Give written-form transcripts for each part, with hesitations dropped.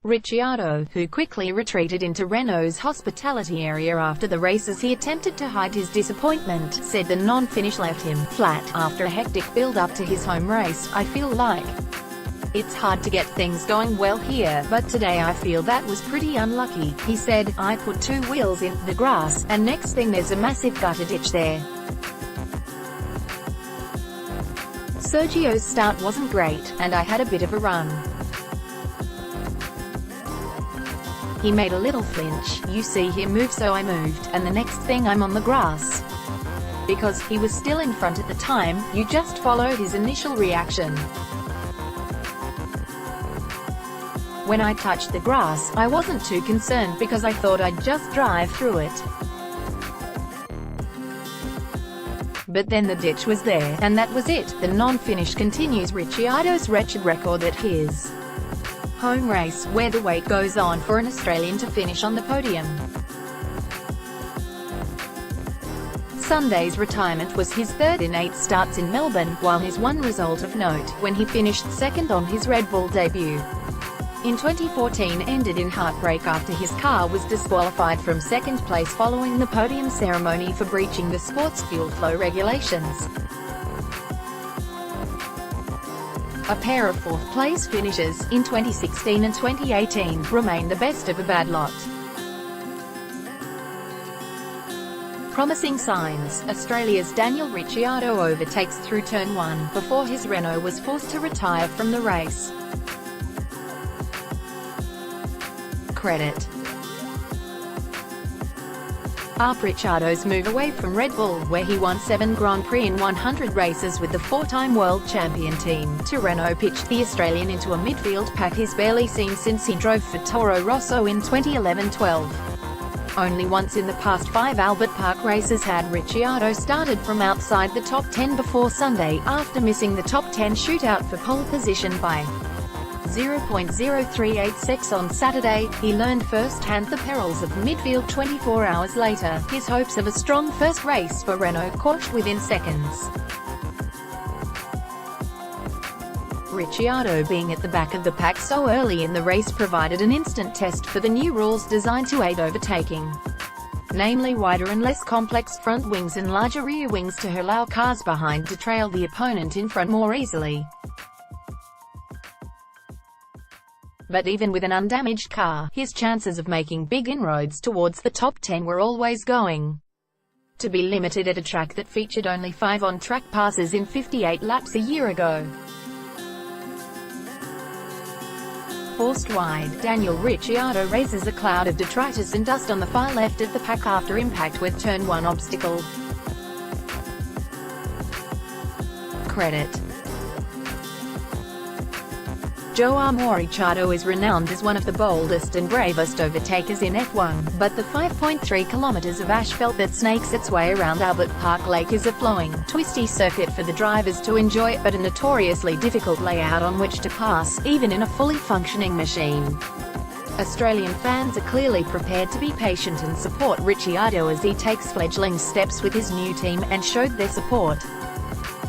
Ricciardo, who quickly retreated into Renault's hospitality area after the race as he attempted to hide his disappointment, said the non-finish left him flat. After a hectic build-up to his home race, I feel like it's hard to get things going well here, but today I feel that was pretty unlucky. He said, I put two wheels in the grass, and next thing there's a massive gutter ditch there. Sergio's start wasn't great, and I had a bit of a run. He made a little flinch, you see him move so I moved, and the next thing I'm on the grass. Because he was still in front at the time, you just followed his initial reaction. When I touched the grass, I wasn't too concerned because I thought I'd just drive through it. But then the ditch was there, and that was it. The non-finish continues Ricciardo's wretched record at his home race, where the wait goes on for an Australian to finish on the podium. Sunday's retirement was his third in 8 starts in Melbourne, while his one result of note, when he finished second on his Red Bull debut in 2014, ended in heartbreak after his car was disqualified from second place following the podium ceremony for breaching the sport's fuel flow regulations. A pair of fourth-place finishes, in 2016 and 2018, remain the best of a bad lot. Promising signs, Australia's Daniel Ricciardo overtakes through turn 1, before his Renault was forced to retire from the race. Credit. Ricciardo's move away from Red Bull, where he won 7 Grand Prix in 100 races with the 4-time world champion team, to Renault pitched the Australian into a midfield pack he's barely seen since he drove for Toro Rosso in 2011-12. Only once in the past 5 Albert Park races had Ricciardo started from outside the top 10 before Sunday, after missing the top 10 shootout for pole position by 0.038 on Saturday. He learned firsthand the perils of midfield 24 hours later. His hopes of a strong first race for Renault crushed within seconds. Ricciardo being at the back of the pack so early in the race provided an instant test for the new rules designed to aid overtaking, namely wider and less complex front wings and larger rear wings to allow cars behind to trail the opponent in front more easily. But even with an undamaged car, his chances of making big inroads towards the top 10 were always going to be limited at a track that featured only 5 on-track passes in 58 laps a year ago. Forced wide, Daniel Ricciardo raises a cloud of detritus and dust on the far left of the pack after impact with turn 1 obstacle. Credit. Ricciardo is renowned as one of the boldest and bravest overtakers in F1, but the 5.3 kilometers of asphalt that snakes its way around Albert Park Lake is a flowing, twisty circuit for the drivers to enjoy, but a notoriously difficult layout on which to pass, even in a fully functioning machine. Australian fans are clearly prepared to be patient and support Ricciardo as he takes fledgling steps with his new team, and showed their support.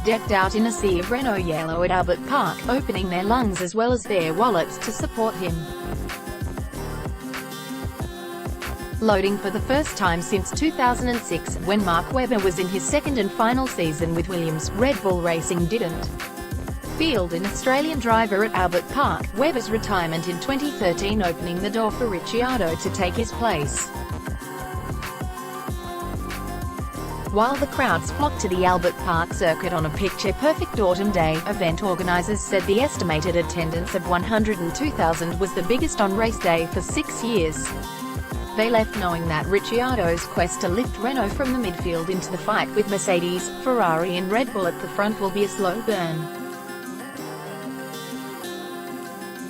Decked out in a sea of Renault yellow at Albert Park, opening their lungs as well as their wallets to support him. Loading for the first time since 2006, when Mark Webber was in his second and final season with Williams, Red Bull Racing didn't field an Australian driver at Albert Park. Webber's retirement in 2013 opening the door for Ricciardo to take his place. While the crowds flocked to the Albert Park circuit on a picture-perfect autumn day, event organisers said the estimated attendance of 102,000 was the biggest on race day for 6 years. They left knowing that Ricciardo's quest to lift Renault from the midfield into the fight with Mercedes, Ferrari and Red Bull at the front will be a slow burn.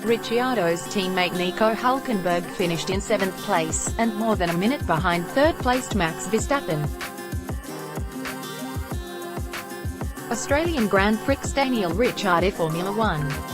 Ricciardo's teammate Nico Hülkenberg finished in 7th place, and more than a minute behind third-placed Max Verstappen. Australian Grand Prix Daniel Ricciardo Formula 1.